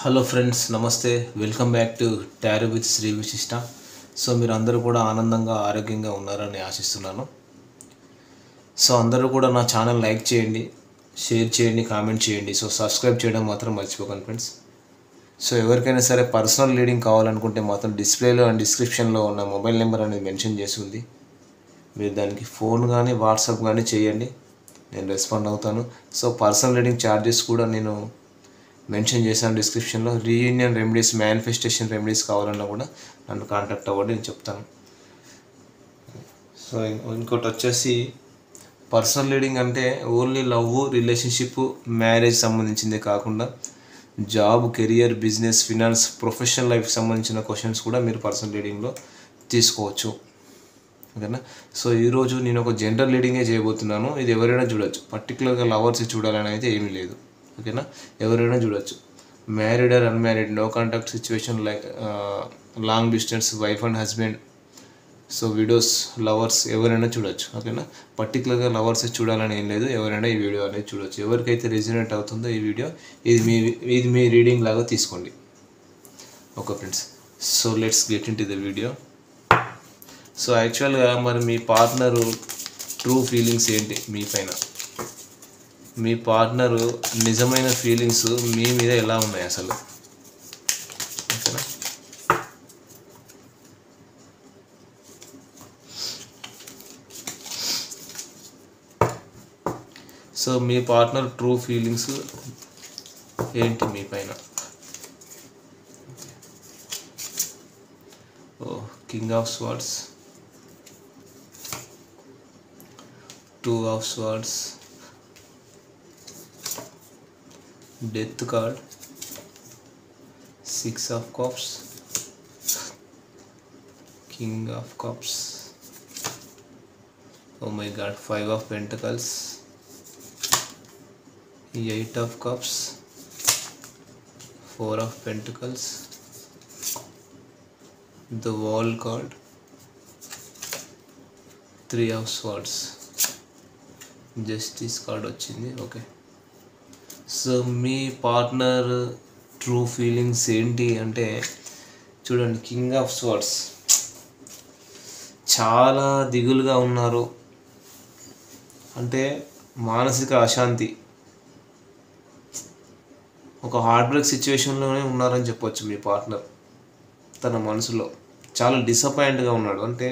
Hello friends, నమస్తే. Welcome back to tarot with Shri Vishishta. So మీరు అందరూ కూడా ఆనందంగా ఆరోగ్యంగా ఉన్నారని ఆశిస్తున్నాను. సో అందరూ కూడా నా ఛానల్ లైక్ చేయండి, షేర్ చేయండి, కామెంట్ చేయండి. సో సబ్స్క్రైబ్ చేయడం మాత్రం మర్చిపోకండి ఫ్రెండ్స్. సో ఎవరికైనా సరే పర్సనల్ రీడింగ్ కావాలనుకుంటే మాత్రం డిస్ప్లేలో అండ్ డిస్క్రిప్షన్లో ఉన్న మొబైల్ నెంబర్ అనేది మెన్షన్ చేసి ఉంది. మీరు దానికి ఫోన్ కానీ వాట్సాప్ కానీ చేయండి, నేను రెస్పాండ్ అవుతాను. సో పర్సనల్ రీడింగ్ ఛార్జెస్ కూడా నేను మెన్షన్ చేశాను డిస్క్రిప్షన్లో. రీయూనియన్ రెమెడీస్, మేనిఫెస్టేషన్ రెమెడీస్ కావాలన్నా కూడా నన్ను కాంటాక్ట్ అవ్వండి, నేను చెప్తాను. సో ఇంకోటి వచ్చేసి పర్సనల్ రీడింగ్ అంటే ఓన్లీ లవ్, రిలేషన్షిప్, మ్యారేజ్ సంబంధించిందే కాకుండా job, career, business, finance, professional లైఫ్కి సంబంధించిన క్వశ్చన్స్ కూడా మీరు పర్సనల్ రీడింగ్లో తీసుకోవచ్చు. ఓకేనా? సో ఈరోజు నేను ఒక జనరల్ రీడింగే చేయబోతున్నాను. ఇది ఎవరైనా చూడొచ్చు, పర్టికులర్గా లవర్స్ చూడాలని అయితే ఏమీ లేదు. ఓకేనా? ఎవరైనా చూడొచ్చు. Married or unmarried, no contact situation, like long distance, wife and husband, so widows, lovers ఎవరైనా చూడొచ్చు. ఓకేనా? పర్టికులర్గా లవర్స్ చూడాలని ఏం లేదు, ఎవరైనా ఈ వీడియో అనేది చూడొచ్చు. ఎవరికైతే రెజినేట్ అవుతుందో ఈ వీడియో, ఇది మీ రీడింగ్ లాగా తీసుకోండి. Okay friends, so let's get in to the video. So యాక్చువల్గా మరి మీ పార్ట్నరు ట్రూ ఫీలింగ్స్ ఏంటి మీ పైన, మీ పార్ట్నరు నిజమైన ఫీలింగ్స్ మీ మీద ఎలా ఉన్నాయి అసలు? ఓకేనా? సో మీ పార్ట్నర్ ట్రూ ఫీలింగ్స్ ఏంటి మీ పైన? Oh, king of swords, two of swords, death card, six of cups, king of cups, oh my god, five of pentacles, eight of cups, four of pentacles, the wall card, three of swords, justice card వచ్చింది. Okay, so మీ partner true feelings ఏంటి అంటే చూడండి, king of swords, చాలా దిగులుగా ఉన్నారు. అంటే మానసిక అశాంతి, ఒక హార్ట్ బ్రేక్ సిచ్యువేషన్లోనే ఉన్నారని చెప్పొచ్చు. మీ పార్ట్నర్ తన మనసులో చాలా డిసప్పాయింట్గా ఉన్నాడు. అంటే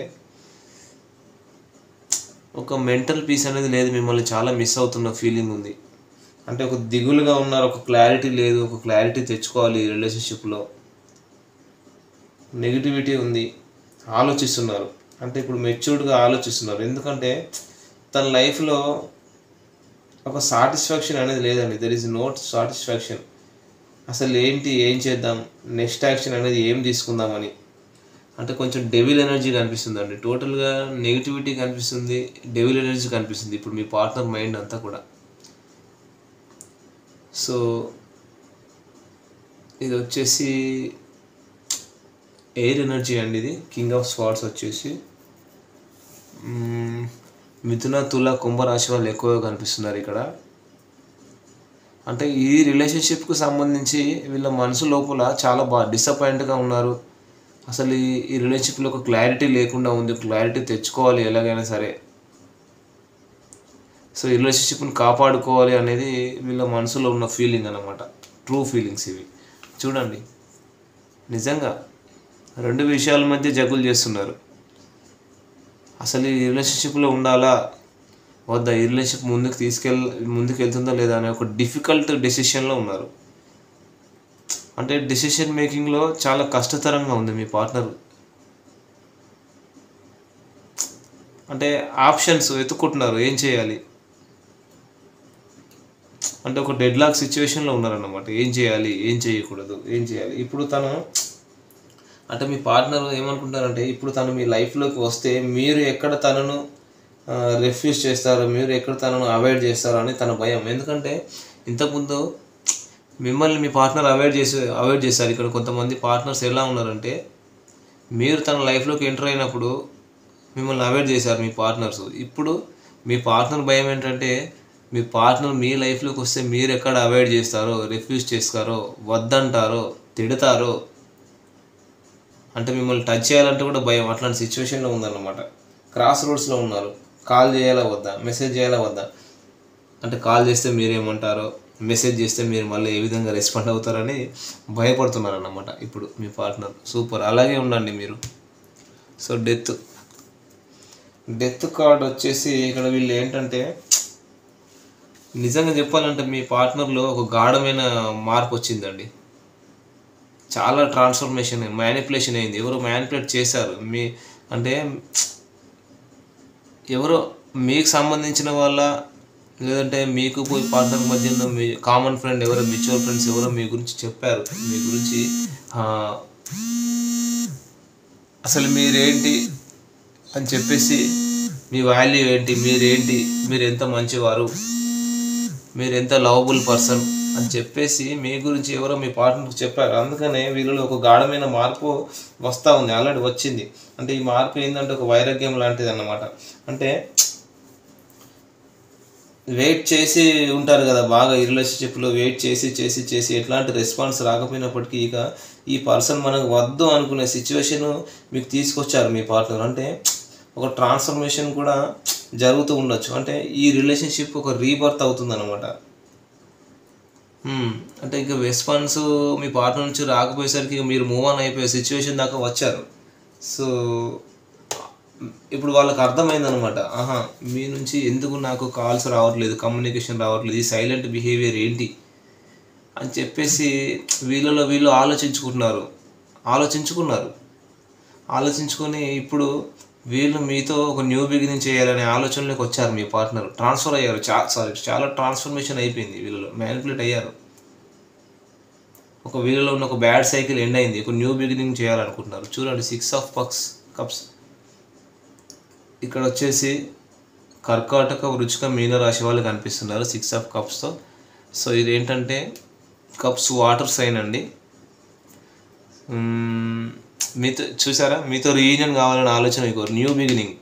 ఒక మెంటల్ పీస్ అనేది లేదు, మిమ్మల్ని చాలా మిస్ అవుతున్న ఫీలింగ్ ఉంది. అంటే ఒక దిగులుగా ఉన్నారు, ఒక క్లారిటీ లేదు, ఒక క్లారిటీ తెచ్చుకోవాలి రిలేషన్షిప్లో. నెగిటివిటీ ఉంది, ఆలోచిస్తున్నారు. అంటే ఇప్పుడు మెచ్యూర్డ్గా ఆలోచిస్తున్నారు. ఎందుకంటే తన లైఫ్లో ఒక సాటిస్ఫాక్షన్ అనేది లేదండి. There is no satisfaction. అసలు ఏంటి, ఏం చేద్దాం, నెక్స్ట్ యాక్షన్ అనేది ఏం తీసుకుందామని. అంటే కొంచెం డెవిల్ ఎనర్జీ కనిపిస్తుంది అండి. టోటల్గా నెగిటివిటీ కనిపిస్తుంది, డెవిల్ ఎనర్జీ కనిపిస్తుంది ఇప్పుడు మీ పార్ట్నర్ మైండ్ అంతా కూడా. సో ఇది వచ్చేసి ఎయిర్ ఎనర్జీ అండి. ఇది కింగ్ ఆఫ్ స్వార్డ్స్ వచ్చేసి మిథున, తుల, కుంభరాశి వాళ్ళు ఎక్కువగా కనిపిస్తున్నారు ఇక్కడ. అంటే ఈ రిలేషన్షిప్కు సంబంధించి వీళ్ళ మనసు లోపల చాలా డిసప్పాయింట్గా ఉన్నారు. అసలు ఈ రిలేషన్షిప్లో ఒక క్లారిటీ లేకుండా ఉంది. క్లారిటీ తెచ్చుకోవాలి ఎలాగైనా సరే. సో ఈ రిలేషన్షిప్ని కాపాడుకోవాలి అనేది వీళ్ళ మనసులో ఉన్న ఫీలింగ్ అన్నమాట. ట్రూ ఫీలింగ్స్ ఇవి. చూడండి, నిజంగా రెండు విషయాల మధ్య జగులు చేస్తున్నారు. అసలు ఈ రిలేషన్షిప్లో ఉండాలా వద్దా, ఈ రిలేషన్షిప్ ముందుకు వెళ్తుందా లేదా అనే ఒక డిఫికల్ట్ డెసిషన్లో ఉన్నారు. అంటే డెసిషన్ మేకింగ్లో చాలా కష్టతరంగా ఉంది మీ పార్ట్నర్. అంటే ఆప్షన్స్ వెతుక్కుంటున్నారు, ఏం చేయాలి అంటే ఒక డెడ్ లాక్ సిచ్యువేషన్లో ఉన్నారన్నమాట. ఏం చేయాలి, ఏం చేయకూడదు, ఏం చేయాలి. ఇప్పుడు తను అంటే మీ పార్ట్నర్ ఏమనుకుంటారంటే, ఇప్పుడు తను మీ లైఫ్లోకి వస్తే మీరు ఎక్కడ తనను రిఫ్యూజ్ చేస్తారు, మీరు ఎక్కడ తనను అవాయిడ్ చేస్తారు అని తన భయం. ఎందుకంటే ఇంతకుముందు మిమ్మల్ని మీ పార్ట్నర్ అవాయిడ్ చేశారు. ఇక్కడ కొంతమంది పార్ట్నర్స్ ఎలా ఉన్నారంటే, మీరు తన లైఫ్లోకి ఎంటర్ అయినప్పుడు మిమ్మల్ని అవాయిడ్ చేశారు మీ పార్ట్నర్స్. ఇప్పుడు మీ పార్ట్నర్ భయం ఏంటంటే, మీ పార్ట్నర్ మీ లైఫ్లోకి వస్తే మీరు ఎక్కడ అవాయిడ్ చేస్తారో, రిఫ్యూజ్ చేస్తారో, వద్దంటారో, తిడతారో, అంటే మిమ్మల్ని టచ్ చేయాలంటే కూడా భయం, అట్లాంటి సిచ్యువేషన్లో ఉందన్నమాట. క్రాస్ రోడ్స్లో ఉన్నారు. కాల్ చేయాలా వద్దా, మెసేజ్ చేయాలా వద్దా, అంటే కాల్ చేస్తే మీరేమంటారో, మెసేజ్ చేస్తే మీరు మళ్ళీ ఏ విధంగా రెస్పాండ్ అవుతారని భయపడుతున్నారన్నమాట ఇప్పుడు మీ పార్ట్నర్. సూపర్, అలాగే ఉండండి మీరు. సో డెత్ కార్డ్ వచ్చేసి ఇక్కడ వీళ్ళు ఏంటంటే, నిజంగా చెప్పాలంటే మీ పార్ట్నర్లో ఒక గాఢమైన మార్పు వచ్చిందండి. చాలా ట్రాన్స్ఫర్మేషన్, మ్యానిపులేషన్ అయింది. ఎవరో మ్యానిపులేట్ చేశారు. అంటే ఎవరో మీకు సంబంధించిన వాళ్ళ, లేదంటే మీకు పార్ట్నర్ మధ్యలో మీ కామన్ ఫ్రెండ్ ఎవరో, మ్యూచువల్ ఫ్రెండ్స్ ఎవరో మీ గురించి చెప్పారు. మీ గురించి అసలు మీరేంటి అని చెప్పేసి, మీ వాల్యూ ఏంటి, మీరు ఎంత మంచివారు, మీరు ఎంత లవబుల్ పర్సన్ అని చెప్పేసి మీ గురించి ఎవరో మీ పార్ట్నర్కి చెప్పారు. అందుకనే వీళ్ళలో ఒక గాఢమైన మార్పు వస్తూ ఉంది, ఆల్రెడీ వచ్చింది. అంటే ఈ మార్పు ఏంటంటే ఒక వైరాగ్యం లాంటిది అన్నమాట. అంటే వెయిట్ చేసి ఉంటారు కదా బాగా, ఈ రిలేషన్షిప్లో వెయిట్ చేసి ఎట్లాంటి రెస్పాన్స్ రాకపోయినప్పటికీ ఇక ఈ పర్సన్ మనకు వద్దు అనుకునే సిచ్యువేషన్ మీకు తీసుకొచ్చారు మీ పార్ట్నర్. అంటే ఒక ట్రాన్స్ఫర్మేషన్ కూడా జరుగుతూ ఉండొచ్చు. అంటే ఈ రిలేషన్షిప్ ఒక రీబర్త్ అవుతుంది అనమాట. అంటే ఇంకా రెస్పాన్స్ మీ పార్ట్నర్ నుంచి రాకపోయేసరికి మీరు మూవ్ ఆన్ అయిపోయే సిచ్యువేషన్ దాకా వచ్చారు. సో ఇప్పుడు వాళ్ళకి అర్థమైందనమాట, మీ నుంచి ఎందుకు నాకు కాల్స్ రావట్లేదు, కమ్యూనికేషన్ రావట్లేదు, ఈ సైలెంట్ బిహేవియర్ ఏంటి అని చెప్పేసి వీళ్ళు ఆలోచించుకుని ఇప్పుడు వీళ్ళు మీతో ఒక న్యూ బిగినింగ్ చేయాలనే ఆలోచనలోకి వచ్చారు. మీ పార్ట్నర్ ట్రాన్స్ఫర్ అయ్యారు. చాలా ట్రాన్స్ఫర్మేషన్ అయిపోయింది. వీళ్ళలో మ్యానిపులేట్ అయ్యారు. వీళ్ళలో ఉన్న ఒక బ్యాడ్ సైకిల్ ఎండ్ అయింది. ఒక న్యూ బిగినింగ్ చేయాలనుకుంటున్నారు. చూడండి, 6 ఆఫ్ కప్స్. ఇక్కడ వచ్చేసి కర్కాటక, వృచ్చిక, మీనరాశి వాళ్ళు కనిపిస్తున్నారు 6 ఆఫ్ కప్స్తో. సో ఇది ఏంటంటే కప్స్ వాటర్ సైన్ అండి. మీతో చూసారా, మీతో రీయూనియన్ కావాలనే ఆలోచన, మీకు న్యూ బిగినింగ్.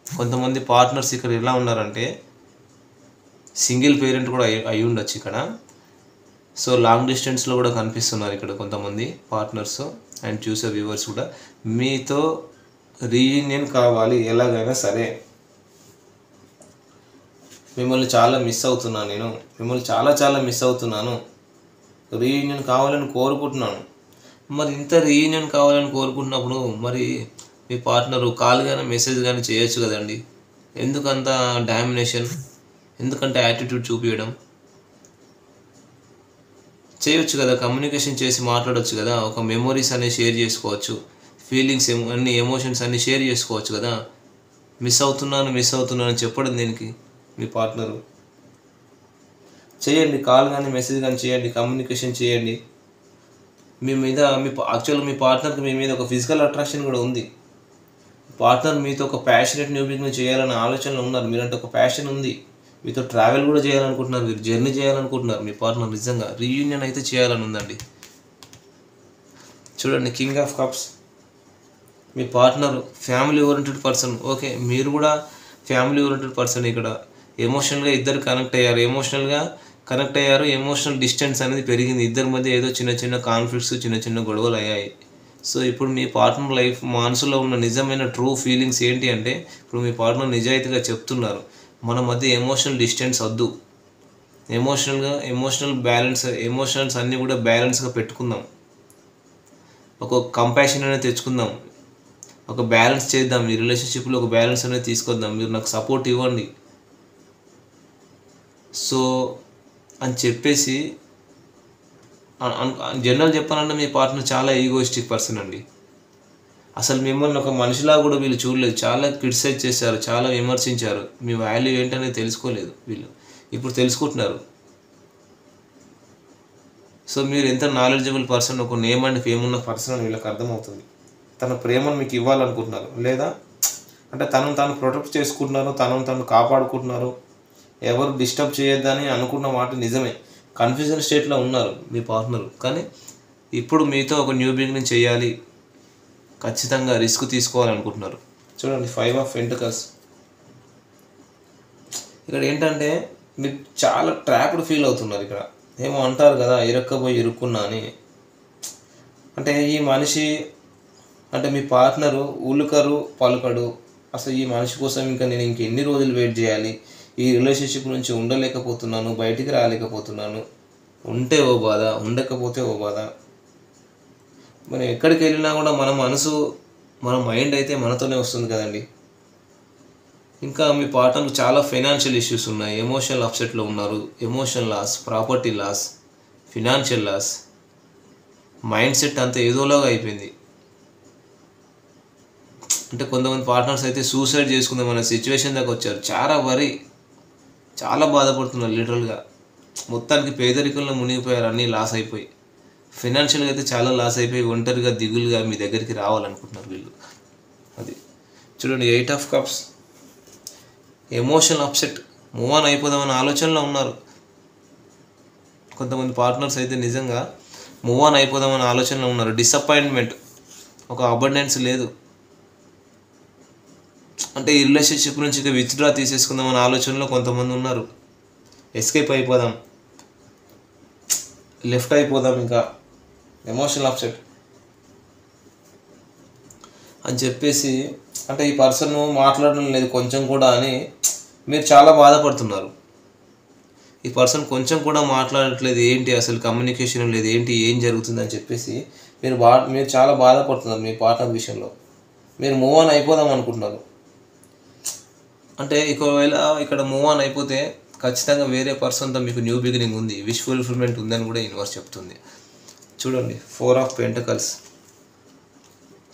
కొంతమంది పార్ట్నర్స్ ఇక్కడ ఎలా ఉన్నారంటే సింగిల్ పేరెంట్ కూడా అయి ఉండొచ్చు ఇక్కడ. సో లాంగ్ డిస్టెన్స్లో కూడా కనిపిస్తున్నారు ఇక్కడ కొంతమంది పార్ట్నర్స్ అండ్ చూసే వ్యూవర్స్ కూడా. మీతో రీయూనియన్ కావాలి ఎలాగైనా సరే, మిమ్మల్ని చాలా మిస్ అవుతున్నాను, రీయూనియన్ కావాలని కోరుకుంటున్నాను. మరి ఇంత రీయూనియన్ కావాలని కోరుకుంటున్నప్పుడు మరి మీ పార్ట్నరు కాల్ కానీ మెసేజ్ కానీ చేయొచ్చు కదండి. ఎందుకంత డామినేషన్, ఎందుకంటే యాటిట్యూడ్ చూపించడం? చేయొచ్చు కదా, కమ్యూనికేషన్ చేసి మాట్లాడవచ్చు కదా, ఒక మెమొరీస్ అనేవి షేర్ చేసుకోవచ్చు, ఫీలింగ్స్ అన్ని ఎమోషన్స్ అన్నీ షేర్ చేసుకోవచ్చు కదా. మిస్ అవుతున్నాను చెప్పడం దేనికి? మీ పార్ట్నరు చేయండి, కాల్ కానీ మెసేజ్ కానీ చేయండి, కమ్యూనికేషన్ చేయండి. యాక్చువల్గా మీ పార్ట్నర్కి మీ మీద ఒక ఫిజికల్ అట్రాక్షన్ కూడా ఉంది. పార్ట్నర్ మీతో ఒక ప్యాషనేట్ న్యూ బిగినింగ్ చేయాలనే ఆలోచనలో ఉన్నారు. మీరంటే ఒక ప్యాషన్ ఉంది, మీతో ట్రావెల్ కూడా చేయాలనుకుంటున్నారు, మీరు జర్నీ చేయాలనుకుంటున్నారు. మీ పార్ట్నర్ నిజంగా రీయూనియన్ అయితే చేయాలని ఉందండి. చూడండి, king of cups. Me partner family oriented person. Okay, మీరు కూడా ఫ్యామిలీ ఓరియంటెడ్ పర్సన్. ఇక్కడ ఎమోషనల్గా ఇద్దరు కనెక్ట్ అయ్యారు. ఎమోషనల్ డిస్టెన్స్ అనేది పెరిగింది. ఇద్దరి మధ్య ఏదో చిన్న కాన్ఫ్లిక్ట్స్, చిన్న గొడవలు అయ్యాయి. సో ఇప్పుడు మీ పార్ట్నర్ లైఫ్ మనసులో ఉన్న నిజమైన ట్రూ ఫీలింగ్స్ ఏంటి అంటే, ఇప్పుడు మీ పార్ట్నర్ నిజాయితీగా చెప్తున్నారు, మన మధ్య ఎమోషనల్ డిస్టెన్స్ వద్దు, ఎమోషనల్ బ్యాలెన్స్, ఎమోషన్స్ అన్నీ కూడా బ్యాలెన్స్గా పెట్టుకుందాం, ఒక కంపాషన్ అనేది తెచ్చుకుందాం, ఒక బ్యాలెన్స్ చేద్దాం, ఈ రిలేషన్షిప్లో ఒక బ్యాలెన్స్ అనేది తీసుకొద్దాం, మీరు నాకు సపోర్ట్ ఇవ్వండి. సో అని చెప్పేసి జనరల్ చెప్పాలంటే మీ పార్ట్నర్ చాలా ఈగోయిస్టిక్ పర్సన్ అండి. అసలు మిమ్మల్ని ఒక మనిషిలా కూడా వీళ్ళు చూడలేదు. చాలా క్రిటిసైజ్ చేశారు, చాలా విమర్శించారు. మీ వాల్యూ ఏంటనేది తెలుసుకోలేదు. వీళ్ళు ఇప్పుడు తెలుసుకుంటున్నారు. సో మీరు ఎంత నాలెడ్జబుల్ పర్సన్, ఒక నేమ్ అండ్ ఫేమ్ ఉన్న పర్సన్ అని వీళ్ళకి అర్థమవుతుంది. తన ప్రేమను మీకు ఇవ్వాలనుకుంటున్నారు, లేదా అంటే తనను తాను ప్రొటెక్ట్ చేసుకుంటున్నారు, తనను తాను కాపాడుకుంటున్నారు, ఎవరు డిస్టర్బ్ చేయొద్దని అనుకున్న మాట నిజమే. కన్ఫ్యూజన్ స్టేట్లో ఉన్నారు మీ పార్ట్నర్, కానీ ఇప్పుడు మీతో ఒక న్యూ బిగినింగ్ చేయాలి, ఖచ్చితంగా రిస్క్ తీసుకోవాలనుకుంటున్నారు. చూడండి, 5 ఆఫ్ పెంటికల్స్. ఇక్కడ ఏంటంటే మీరు చాలా ట్రాప్డ్ ఫీల్ అవుతున్నారు. ఇక్కడ ఏమో అంటారు కదా, ఇరక్కపోయి ఇరుక్కున్నా అని. అంటే ఈ మనిషి అంటే మీ పార్ట్నరు ఉలుకరు పలుకడు. అసలు ఈ మనిషి కోసం ఇంకా నేను ఇంకెన్ని రోజులు వెయిట్ చేయాలి, ఈ రిలేషన్షిప్ నుంచి ఉండలేకపోతున్నాను, బయటికి రాలేకపోతున్నాను. ఉంటే ఓ బాధ, ఉండకపోతే ఓ బాధ. మనం ఎక్కడికి వెళ్ళినా కూడా మన మనసు, మన మైండ్ అయితే మనతోనే వస్తుంది కదండి. ఇంకా మీ పార్ట్నర్కి చాలా ఫైనాన్షియల్ ఇష్యూస్ ఉన్నాయి, ఎమోషనల్ అప్సెట్లో ఉన్నారు, emotional loss, property loss, financial loss, mindset అంతా ఏదోలాగా అయిపోయింది. అంటే కొంతమంది పార్ట్నర్స్ అయితే సూసైడ్ చేసుకుందామన్న సిచ్యువేషన్ దాకా వచ్చారు. చాలా బాధపడుతున్నారు లిటరల్గా. మొత్తానికి పేదరికంలో మునిగిపోయారు, అన్నీ లాస్ అయిపోయి. ఫైనాన్షియల్గా అయితే చాలా లాస్ అయిపోయి ఒంటరిగా దిగులుగా మీ దగ్గరికి రావాలనుకుంటున్నారు వీళ్ళు. అది చూడండి, 8 of cups, emotional upset, move on అయిపోదామన్న ఆలోచనలో ఉన్నారు. కొంతమంది పార్ట్నర్స్ అయితే నిజంగా మూవ్ ఆన్ అయిపోదామన్న ఆలోచనలో ఉన్నారు. డిసప్పాయింట్మెంట్, ఒక అబండెన్స్ లేదు. అంటే ఈ రిలేషన్షిప్ నుంచి ఇక విత్డ్రా తీసేసుకుందామన్న ఆలోచనలో కొంతమంది ఉన్నారు. ఎస్కేప్ అయిపోదాం, లెఫ్ట్ అయిపోదాం, ఇంకా ఎమోషనల్ అప్సెట్ అని చెప్పేసి, అంటే ఈ పర్సన్ మాట్లాడడం లేదు కొంచెం కూడా అని మీరు చాలా బాధపడుతున్నారు. ఈ పర్సన్ కొంచెం కూడా మాట్లాడట్లేదు, ఏంటి అసలు కమ్యూనికేషన్ లేదు, ఏంటి ఏం జరుగుతుందని చెప్పేసి మీరు చాలా బాధపడుతున్నారు మీ పార్ట్నర్ విషయంలో. మీరు మూవ్ ఆన్ అయిపోదాం అనుకుంటున్నారు. అంటే ఒకవేళ ఇక్కడ మూవ్ ఆన్ అయిపోతే ఖచ్చితంగా వేరే పర్సన్తో మీకు న్యూ బిగినింగ్ ఉంది, విష్ ఫుల్ఫిల్మెంట్ ఉందని కూడా యూనివర్స్ చెప్తుంది. చూడండి, 4 of pentacles.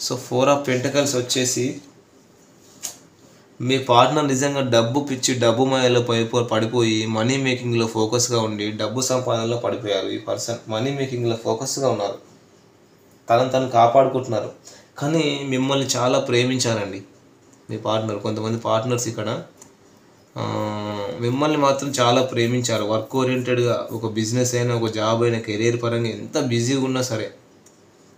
So 4 of pentacles వచ్చేసి మీ పార్ట్నర్ నిజంగా డబ్బు పిచ్చి, డబ్బు మాయలో పడిపోయి మనీ మేకింగ్లో ఫోకస్గా ఉండి డబ్బు సంపాదనలో పడిపోయారు. ఈ పర్సన్ మనీ మేకింగ్లో ఫోకస్గా ఉన్నారు, తను కాపాడుకుంటున్నారు. కానీ మిమ్మల్ని చాలా ప్రేమించారండి మీ పార్ట్నర్. కొంతమంది పార్ట్నర్స్ ఇక్కడ మిమ్మల్ని మాత్రం చాలా ప్రేమించారు. వర్క్ ఓరియంటెడ్గా, ఒక బిజినెస్ అయినా, ఒక జాబ్ అయినా, కెరీర్ పరంగా ఎంత బిజీగా ఉన్నా సరే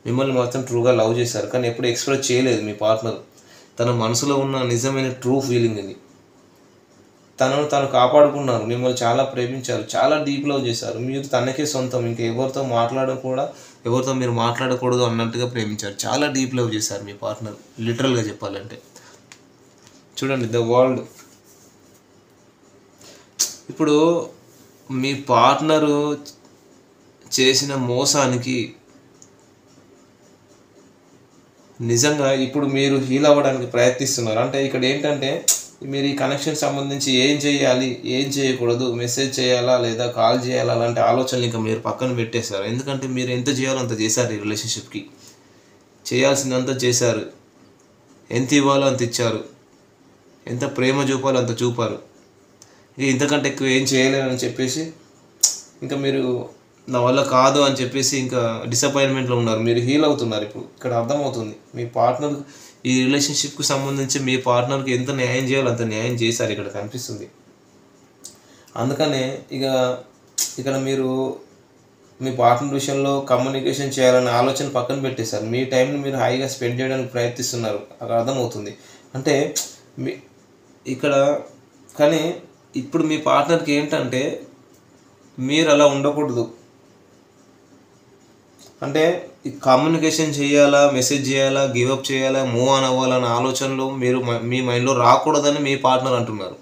మిమ్మల్ని మాత్రం ట్రూగా లవ్ చేశారు. కానీ ఎప్పుడు ఎక్స్ప్రెస్ చేయలేదు మీ పార్ట్నర్. తన మనసులో ఉన్న నిజమైన ట్రూ ఫీలింగ్ ఇది. తను కాపాడుకున్నారు, మిమ్మల్ని చాలా ప్రేమించారు, చాలా డీప్ లవ్ చేశారు. మీరు తనకే సొంతం, ఇంకా ఎవరితో మీరు మాట్లాడకూడదు అన్నట్టుగా ప్రేమించారు. చాలా డీప్ లవ్ చేశారు మీ పార్ట్నర్, లిటరల్గా చెప్పాలంటే. చూడండి, ద వరల్డ్. ఇప్పుడు మీ పార్ట్నరు చేసిన మోసానికి నిజంగా ఇప్పుడు మీరు హీల్ అవ్వడానికి ప్రయత్నిస్తున్నారు. అంటే ఇక్కడ ఏంటంటే మీరు ఈ కనెక్షన్ సంబంధించి ఏం చేయాలి, ఏం చేయకూడదు, మెసేజ్ చేయాలా లేదా కాల్ చేయాలా అలాంటి ఆలోచనలు ఇంకా మీరు పక్కన పెట్టేశారు. ఎందుకంటే మీరు ఎంత చేయాలో అంత చేశారు. ఈ రిలేషన్షిప్కి చేయాల్సిందంతా చేశారు, ఎంత ఇవ్వాలో అంత ఇచ్చారు, ఎంత ప్రేమ చూపాలో అంత చూపారు. ఇక ఇంతకంటే ఎక్కువ ఏం చేయలేనని చెప్పేసి ఇంకా మీరు నా వల్ల కాదు అని చెప్పేసి ఇంకా డిసప్పాయింట్మెంట్లో ఉన్నారు. మీరు హీల్ అవుతున్నారు. ఇప్పుడు ఇక్కడ అర్థమవుతుంది మీ పార్ట్నర్, ఈ రిలేషన్షిప్కి సంబంధించి మీ పార్ట్నర్కి ఎంత న్యాయం చేయాలో అంత న్యాయం చేశారు, ఇక్కడ కనిపిస్తుంది. అందుకనే ఇక్కడ మీరు మీ పార్ట్నర్ విషయంలో కమ్యూనికేషన్ చేయాలనే ఆలోచన పక్కన పెట్టేశారు. మీ టైంని మీరు హాయిగా స్పెండ్ చేయడానికి ప్రయత్నిస్తున్నారు, అక్కడ అర్థమవుతుంది. అంటే ఇక్కడ కానీ ఇప్పుడు మీ పార్ట్నర్కి ఏంటంటే మీరు అలా ఉండకూడదు. అంటే కమ్యూనికేషన్ చేయాలా, మెసేజ్ చేయాలా, గివప్ చేయాలా, మూవ్ ఆన్ అవ్వాలన్న ఆలోచనలు మీ మైండ్లో రాకూడదని మీ పార్ట్నర్ అంటున్నారు.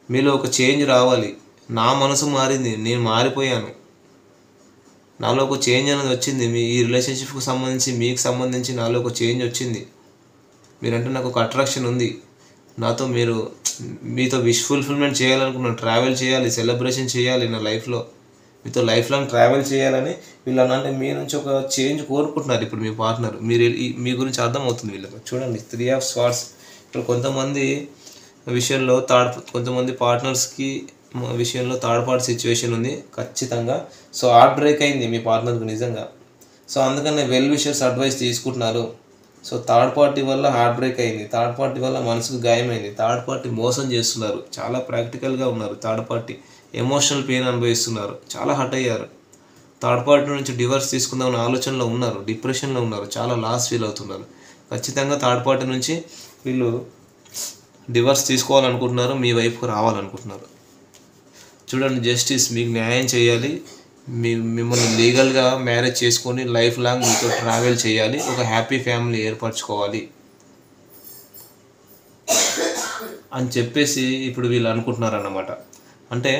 మీలో ఒక చేంజ్ రావాలి. నా మనసు మారింది, నేను మారిపోయాను, నాలో ఒక చేంజ్ అనేది వచ్చింది. ఈ రిలేషన్షిప్కి సంబంధించి మీకు సంబంధించి నాలో ఒక చేంజ్ వచ్చింది. మీరంటే నాకు ఒక అట్రాక్షన్ ఉంది. మీతో విష్ ఫుల్ఫిల్మెంట్ చేయాలనుకున్నాను, ట్రావెల్ చేయాలి, సెలబ్రేషన్ చేయాలి, నా లైఫ్లో మీతో లైఫ్ లాంగ్ ట్రావెల్ చేయాలని వీళ్ళని, అంటే మీ నుంచి ఒక చేంజ్ కోరుకుంటున్నారు ఇప్పుడు మీ పార్ట్నర్. మీ గురించి అర్థమవుతుంది వీళ్ళకి. చూడండి, 3 ఆఫ్ స్వార్డ్స్. ఇప్పుడు కొంతమంది విషయంలో కొంతమంది పార్ట్నర్స్కి విషయంలో థర్డ్ పార్టీ సిచ్యువేషన్ ఉంది ఖచ్చితంగా. సో హార్ట్ బ్రేక్ అయింది మీ పార్ట్నర్కి నిజంగా. సో అందుకనే వెల్ విషర్స్ అడ్వైస్ తీసుకుంటున్నారు. సో థర్డ్ పార్టీ వల్ల హార్ట్ బ్రేక్ అయింది, థర్డ్ పార్టీ వల్ల మనసుకు గాయమైంది, థర్డ్ పార్టీ మోసం చేస్తున్నారు, చాలా ప్రాక్టికల్గా ఉన్నారు. థర్డ్ పార్టీ ఎమోషనల్ పెయిన్ అనుభవిస్తున్నారు, చాలా హర్ట్ అయ్యారు. థర్డ్ పార్టీ నుంచి డివర్స్ తీసుకుందామన్న ఆలోచనలో ఉన్నారు, డిప్రెషన్లో ఉన్నారు, చాలా లాస్ ఫీల్ అవుతున్నారు. ఖచ్చితంగా థర్డ్ పార్టీ నుంచి వీళ్ళు డివర్స్ తీసుకోవాలనుకుంటున్నారు, మీ వైపుకు రావాలనుకుంటున్నారు. చూడండి, జస్టిస్ మీకు న్యాయం చేయాలి, మిమ్మల్ని లీగల్గా మ్యారేజ్ చేసుకొని లైఫ్ లాంగ్ మీతో ట్రావెల్ చేయాలి, ఒక హ్యాపీ ఫ్యామిలీ ఏర్పరచుకోవాలి అని చెప్పేసి ఇప్పుడు వీళ్ళు అనుకుంటున్నారు అన్నమాట. అంటే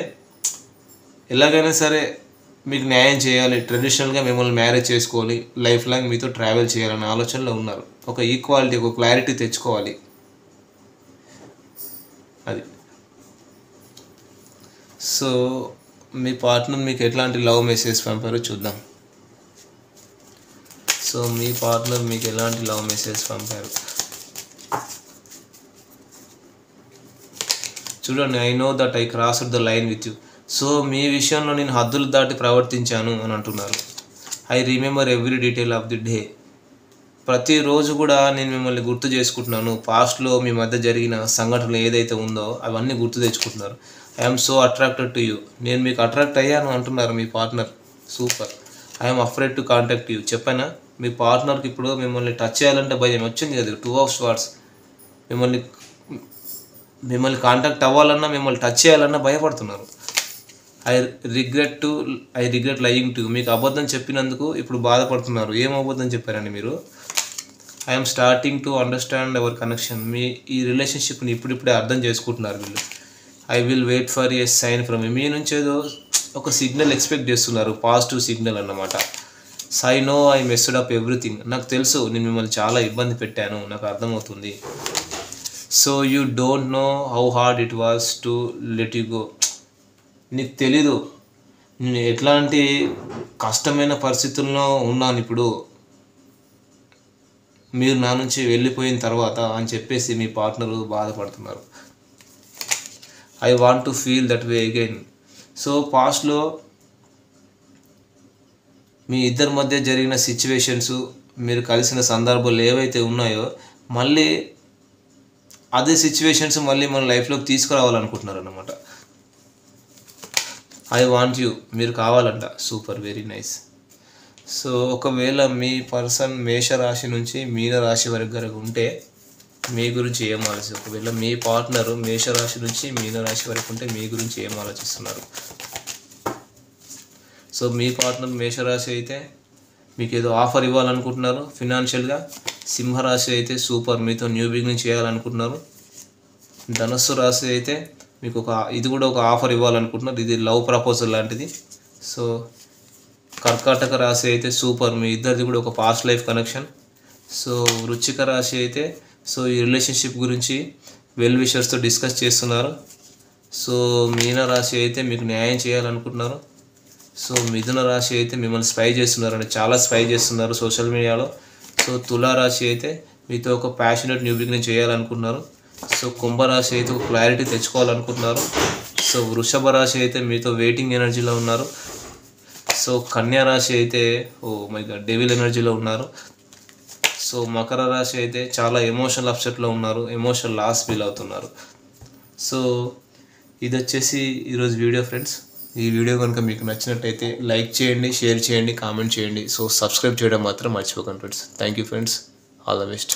ఎలాగైనా సరే మీకు న్యాయం చేయాలి, ట్రెడిషనల్గా మిమ్మల్ని మ్యారేజ్ చేసుకోవాలి, లైఫ్ లాంగ్ మీతో ట్రావెల్ చేయాలనే ఆలోచనలో ఉన్నారు. ఒక ఈక్వాలిటీ, ఒక క్లారిటీ తెచ్చుకోవాలి. అది. సో మీ పార్ట్నర్ మీకు ఎట్లాంటి లవ్ మెసేజ్ పంపారో చూద్దాం. సో మీ పార్ట్నర్ మీకు ఎలాంటి లవ్ మెసేజ్ పంపారు చూడండి. I know that I crossed the line with you. So మీ విషయంలో నేను హద్దులు దాటి ప్రవర్తించాను అని అంటున్నారు. I remember every detail of the day. ప్రతిరోజు కూడా నేను మిమ్మల్ని గుర్తు చేసుకుంటున్నాను. పాస్ట్లో మీ మధ్య జరిగిన సంఘటనలు ఏదైతే ఉందో అవన్నీ గుర్తు తెచ్చుకుంటున్నారు. I'm so attracted to you. నేను మీకు అట్రాక్ట్ అయ్యాను అంటున్నారు మీ partner. Super. I'm afraid to contact you. చెప్పానా, మీ పార్ట్నర్కి ఇప్పుడు మిమ్మల్ని టచ్ చేయాలంటే భయం. వచ్చింది కదా 2 of Swords. మిమ్మల్ని కాంటాక్ట్ అవ్వాలన్నా, మిమ్మల్ని టచ్ చేయాలన్నా భయపడుతున్నారు. I regret lying to. మీకు అబద్ధం చెప్పినందుకు ఇప్పుడు బాధపడుతున్నారు. ఏం అబద్ధం చెప్పారండి మీరు? I'm starting to understand our connection. ఈ రిలేషన్షిప్ని ఇప్పుడిప్పుడే అర్థం చేసుకుంటున్నారు వీళ్ళు. I will wait for a sign from మీ నుంచి ఏదో ఒక సిగ్నల్ ఎక్స్పెక్ట్ చేస్తున్నారు, పాజిటివ్ సిగ్నల్ అన్నమాట. I know I messed up everything. నాకు తెలుసు నేను మిమ్మల్ని చాలా ఇబ్బంది పెట్టాను, నాకు అర్థమవుతుంది. So you don't know how hard it was to let you go. నీకు తెలీదు నేను ఎట్లాంటి కష్టమైన పరిస్థితుల్లో ఉన్నాను ఇప్పుడు మీరు నా నుంచి వెళ్ళిపోయిన తర్వాత అని చెప్పేసి మీ పార్ట్నరు బాధపడుతున్నారు. I want to feel that way again. So పాస్ట్లో మీ ఇద్దరి మధ్య జరిగిన సిచ్యువేషన్స్, మీరు కలిసిన సందర్భాలు ఏవైతే ఉన్నాయో మళ్ళీ అదే సిచ్యువేషన్స్ మళ్ళీ మన లైఫ్లోకి తీసుకురావాలనుకుంటున్నారు అన్నమాట. I want you. మీరు కావాలంట. Super, very nice. సో ఒకవేళ మీ పర్సన్ మేషరాశి నుంచి మీనరాశి వరకు ఉంటే మీ గురించి ఏం ఆలోచిస్తారు? ఒకవేళ మీ పార్ట్నరు మేషరాశి నుంచి మీనరాశి వరకు ఉంటే మీ గురించి ఏం ఆలోచిస్తున్నారు? సో మీ పార్ట్నర్ మేషరాశి అయితే మీకు ఏదో ఆఫర్ ఇవ్వాలనుకుంటున్నారు ఫినాన్షియల్గా. సింహరాశి అయితే సూపర్, మీతో న్యూ బిగినింగ్ చేయాలనుకుంటున్నారు. ధనుస్సు రాశి అయితే మీకు ఇది కూడా ఒక ఆఫర్ ఇవ్వాలనుకుంటున్నారు, ఇది లవ్ ప్రపోజల్ లాంటిది. సో కర్కాటక రాశి అయితే సూపర్, మీ ఇద్దరిది కూడా ఒక పాస్ట్ లైఫ్ కనెక్షన్. సో వృశ్చిక రాశి అయితే సో ఈ రిలేషన్షిప్ గురించి వెల్ విషర్స్తో డిస్కస్ చేస్తున్నారు. సో మీన రాశి అయితే మీకు న్యాయం చేయాలనుకుంటున్నారు. సో మిథున రాశి అయితే మిమ్మల్ని స్పై చేస్తున్నారండి, చాలా స్పై చేస్తున్నారు సోషల్ మీడియాలో. సో తులారాశి అయితే మీతో ఒక ప్యాషనెట్ న్యూ బిగినింగ్ చేయాలనుకుంటున్నారు. సో కుంభరాశి అయితే ఒక క్లారిటీ తెచ్చుకోవాలనుకుంటున్నారు. సో వృషభ రాశి అయితే మీతో వెయిటింగ్ ఎనర్జీలో ఉన్నారు. సో కన్యా రాశి అయితే ఓ మై గాడ్ డెవిల్ ఎనర్జీలో ఉన్నారు. సో మకర రాశి అయితే చాలా ఎమోషనల్ అప్సెట్లో ఉన్నారు, ఎమోషనల్ లాస్ ఫీల్ అవుతున్నారు. సో ఇది వచ్చేసి ఈరోజు వీడియో ఫ్రెండ్స్. ఈ వీడియో కనుక మీకు నచ్చినట్టయితే లైక్ చేయండి, షేర్ చేయండి, కామెంట్ చేయండి. సో సబ్స్క్రైబ్ చేయడం మాత్రం మర్చిపోకండి friends. Thank you friends, all the best.